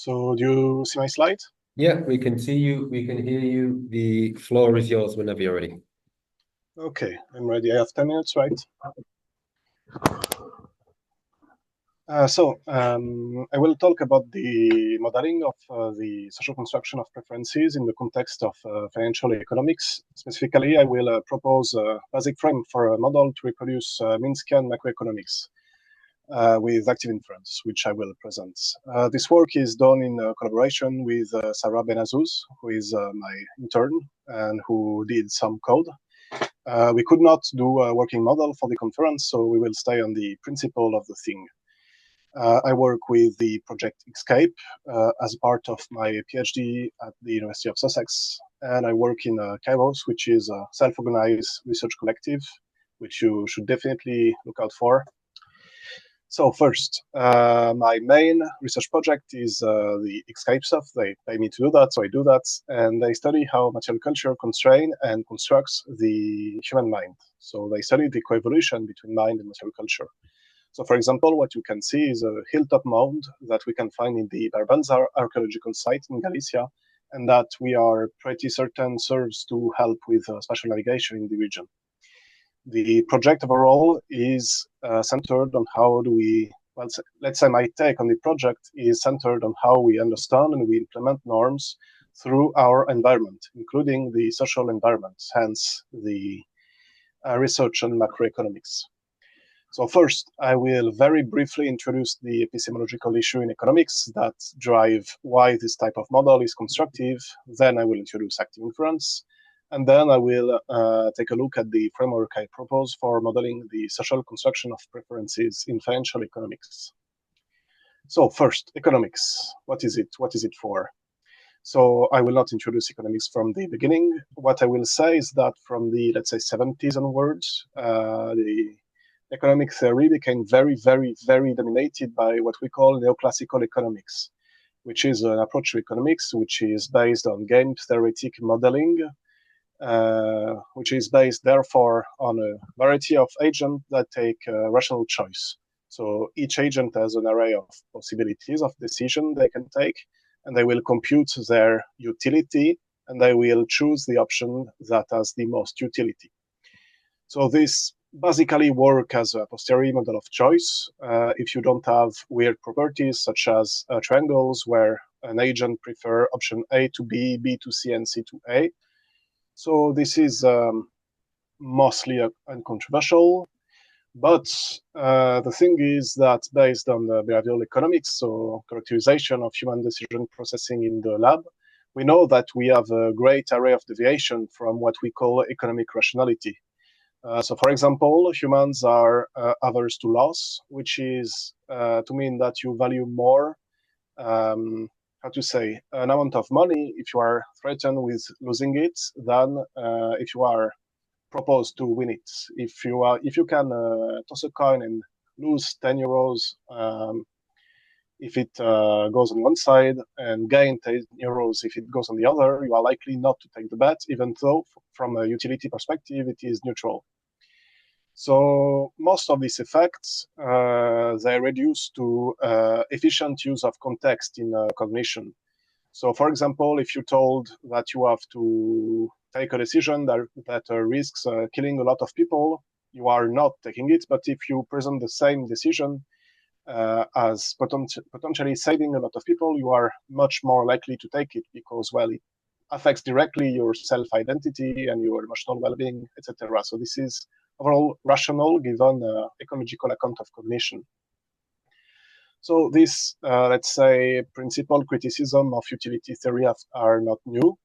So do you see my slide? Yeah, we can see you. We can hear you. The floor is yours whenever you're ready. Okay, I'm ready. I have 10 minutes, right? I will talk about the modeling of the social construction of preferences in the context of financial economics. Specifically, I will propose a basic frame for a model to reproduce mean-scan macroeconomics with active inference, which I will present. This work is done in collaboration with Sarah Benazuz, who is my intern and who did some code. We could not do a working model for the conference, so we will stay on the principle of the thing. I work with the project Escape as part of my PhD at the University of Sussex, and I work in Kairos, which is a self-organized research collective, which you should definitely look out for. So first, my main research project is the Escape stuff. They pay me to do that, so I do that, and they study how material culture constrains and constructs the human mind. So they study the coevolution between mind and material culture. So, for example, what you can see is a hilltop mound that we can find in the Barbanza archaeological site in Galicia, and that we are pretty certain serves to help with spatial navigation in the region. The project overall is centered on how do we, well, let's say my take on the project is centered on how we understand and we implement norms through our environment, including the social environment, hence the research on macroeconomics. So first, I will very briefly introduce the epistemological issue in economics that drive why this type of model is constructive. Then I will introduce active inference. And then I will take a look at the framework I propose for modeling the social construction of preferences in financial economics. So first, economics. What is it? What is it for? So I will not introduce economics from the beginning. What I will say is that from the, let's say, 70s onwards, the economic theory became very, very, very dominated by what we call neoclassical economics, which is an approach to economics which is based on game theoretic modeling, which is based, therefore, on a variety of agents that take rational choice. So each agent has an array of possibilities of decision they can take, and they will compute their utility, and they will choose the option that has the most utility. So this basically work as a posteriori model of choice if you don't have weird properties such as triangles where an agent prefer option A to B, B to C, and C to A. So this is mostly uncontroversial, but the thing is that based on the behavioral economics, so characterization of human decision processing in the lab, we know that we have a great array of deviation from what we call economic rationality. So, for example, humans are averse to loss, which is to mean that you value more, how to say, an amount of money if you are threatened with losing it than if you are proposed to win it. If you can toss a coin and lose 10 euros, if it goes on one side and gain 10 euros if it goes on the other, you are likely not to take the bet, even though from a utility perspective, it is neutral. So most of these effects, they reduce to efficient use of context in cognition. So for example, if you're told that you have to take a decision that risks killing a lot of people, you are not taking it. But if you present the same decision as potentially saving a lot of people, you are much more likely to take it because, well, it affects directly your self-identity and your emotional well-being, etc. So this is overall rational given ecological account of cognition. So this, let's say, principal criticism of utility theory are not new.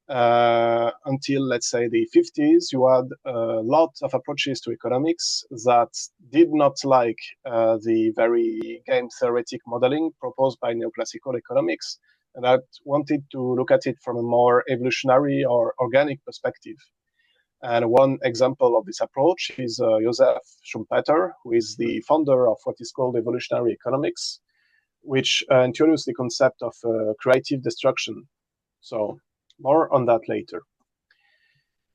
Until, let's say, the 50s, you had a lot of approaches to economics that did not like the very game theoretic modeling proposed by neoclassical economics, and that wanted to look at it from a more evolutionary or organic perspective. And one example of this approach is Joseph Schumpeter, who is the founder of what is called evolutionary economics, which introduced the concept of creative destruction. So more on that later.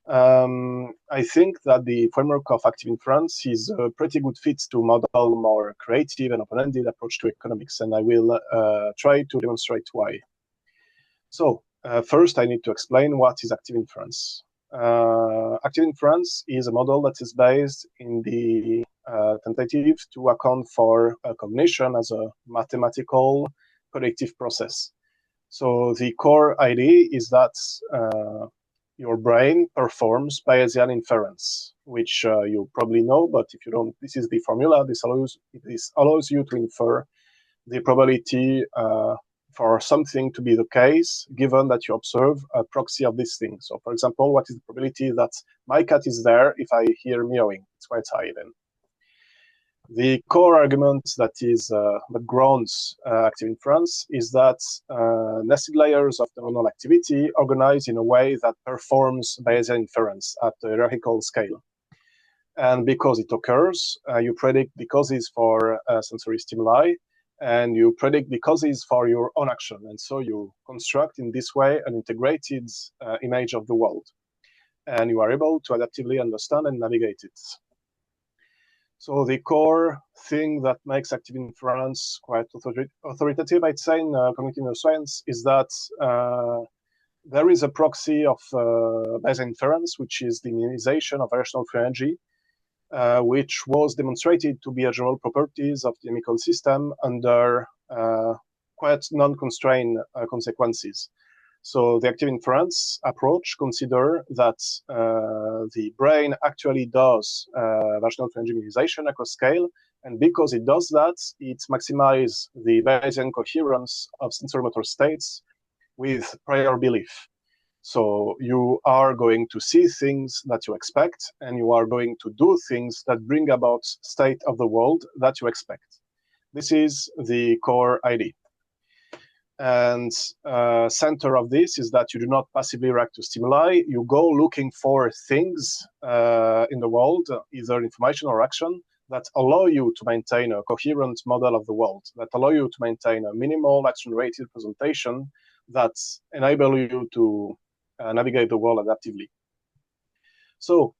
I think that the framework of active inference is a pretty good fit to model more creative and open-ended approach to economics, and I will try to demonstrate why. So first, I need to explain what is active inference. Active inference is a model that is based in the tentative to account for cognition as a mathematical predictive process. So the core idea is that your brain performs Bayesian inference, which you probably know, but if you don't, this is the formula. This allows you to infer the probability for something to be the case, given that you observe a proxy of this thing. So, for example, what is the probability that my cat is there if I hear meowing? It's quite high then. The core argument that grounds active inference is that nested layers of neuronal activity organize in a way that performs Bayesian inference at a hierarchical scale. And because it occurs, you predict the causes for sensory stimuli, and you predict the causes for your own action. And so you construct in this way an integrated image of the world. And you are able to adaptively understand and navigate it. So the core thing that makes active inference quite authoritative, I'd say, in cognitive neuroscience is that there is a proxy of Bayesian inference, which is the minimization of irrational free energy, which was demonstrated to be a general properties of the chemical system under quite non-constrained consequences. So the active inference approach consider that the brain actually does rational free energy minimization across scale, and because it does that, it maximizes the Bayesian coherence of sensorimotor states with prior belief. So you are going to see things that you expect, and you are going to do things that bring about state of the world that you expect. This is the core idea. And center of this is that you do not passively react to stimuli. You go looking for things in the world, either information or action, that allow you to maintain a coherent model of the world, that allow you to maintain a minimal action-rated presentation that enable you to navigate the world adaptively. So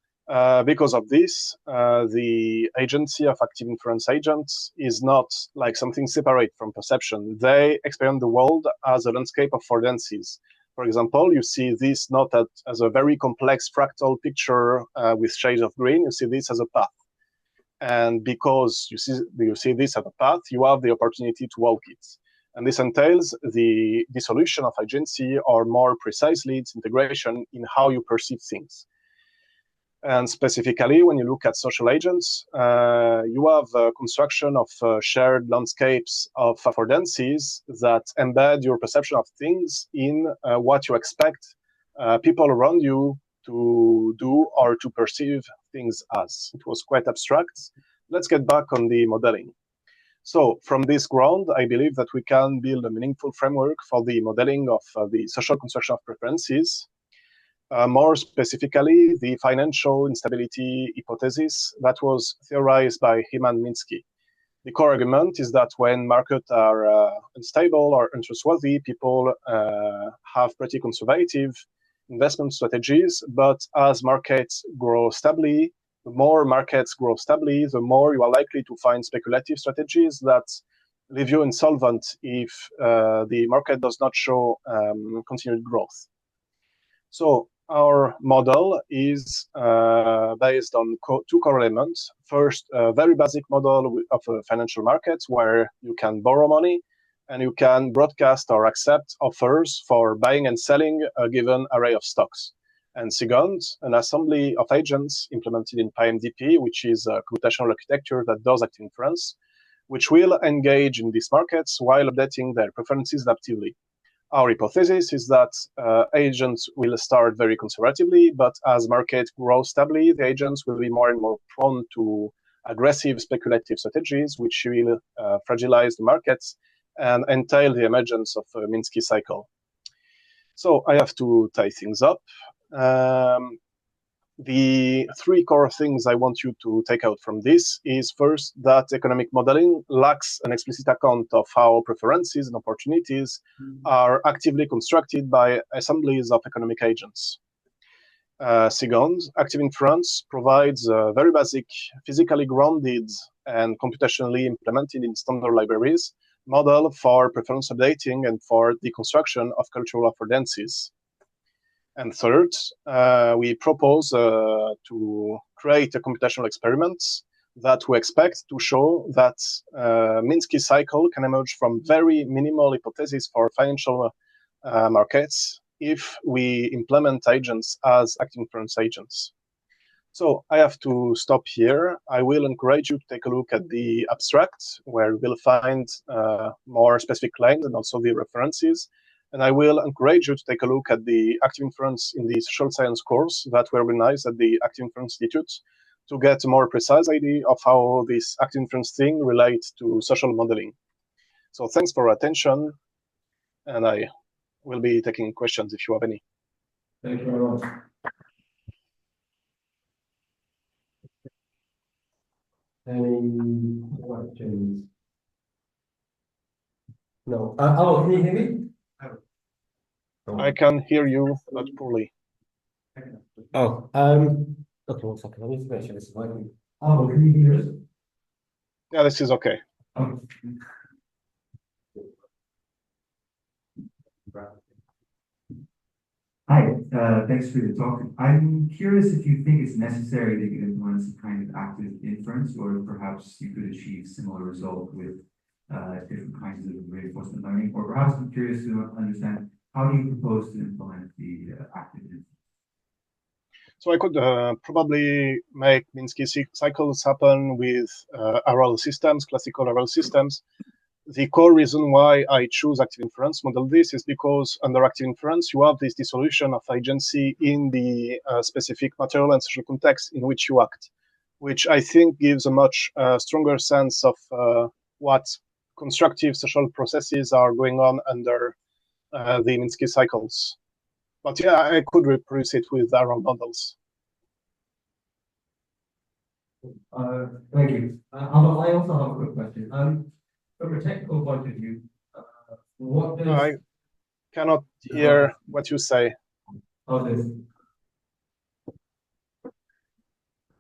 because of this, the agency of active inference agents is not like something separate from perception. They experience the world as a landscape of affordances. For example, you see this not as a very complex fractal picture with shades of green. You see this as a path. And because you see this as a path, you have the opportunity to walk it. And this entails the dissolution of agency, or more precisely, its integration in how you perceive things. And specifically, when you look at social agents, you have a construction of shared landscapes of affordances that embed your perception of things in what you expect people around you to do or to perceive things as. It was quite abstract. Let's get back on the modeling. So from this ground, I believe that we can build a meaningful framework for the modeling of the social construction of preferences. More specifically, the financial instability hypothesis that was theorized by him and Minsky. The core argument is that when markets are unstable or untrustworthy, people have pretty conservative investment strategies, but as markets grow stably, the more markets grow stably, the more you are likely to find speculative strategies that leave you insolvent if the market does not show continued growth. So our model is based on two core elements. First, a very basic model of financial markets where you can borrow money and you can broadcast or accept offers for buying and selling a given array of stocks. And second, an assembly of agents implemented in PyMDP, which is a computational architecture that does active inference, which will engage in these markets while updating their preferences adaptively. Our hypothesis is that agents will start very conservatively, but as markets grow stably, the agents will be more and more prone to aggressive speculative strategies, which will fragilize the markets and entail the emergence of a Minsky cycle. So I have to tie things up. The three core things I want you to take out from this is first that economic modeling lacks an explicit account of how preferences and opportunities are actively constructed by assemblies of economic agents. Second, active inference provides a very basic, physically grounded and computationally implemented in standard libraries model for preference updating and for deconstruction of cultural affordances. And third, we propose to create a computational experiment that we expect to show that Minsky cycle can emerge from very minimal hypotheses for financial markets if we implement agents as active inference agents. So I have to stop here. I will encourage you to take a look at the abstract, where you will find more specific claims and also the references. And I will encourage you to take a look at the active inference in the social science course that we organized at the Active Inference Institute to get a more precise idea of how this active inference thing relates to social modeling. So thanks for your attention, and I will be taking questions if you have any. Thank you very much. Any questions? No. Oh, can you hear me? I can hear you, but poorly. Oh, okay, 1 second. I need to make sure this is working. Oh, can you hear us? Yeah, this is okay. Oh. Hi, thanks for the talk. I'm curious if you think it's necessary that you implement some kind of active inference, or perhaps you could achieve similar result with different kinds of reinforcement learning, or perhaps I'm curious to understand how do you propose to implement the active inference? So I could probably make Minsky cycles happen with RL systems, classical RL systems. The core reason why I choose active inference model this is because under active inference, you have this dissolution of agency in the specific material and social context in which you act, which I think gives a much stronger sense of what constructive social processes are going on under the Minsky cycles. But yeah, I could reproduce it with RL models. Thank you. I also have a quick question. From a technical point of view, what does... I cannot hear what you say. Oh, this.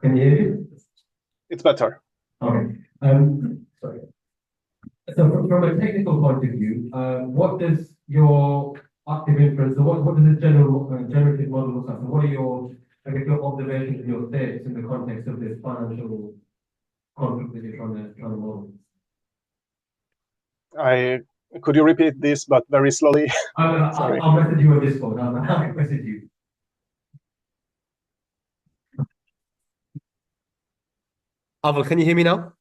Can you hear me? It's better. Okay. Sorry. So from a technical point of view, what does your active inference, so what does a generative model look like? So what are your, I guess, your observations and your states in the context of this financial conflict that you're trying to model? Could you repeat this, but very slowly? Sorry. I'll message you on Discord. I'll message you. Avel, can you hear me now?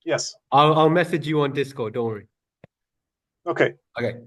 Yes. I'll message you on Discord. Don't worry. Okay. Okay.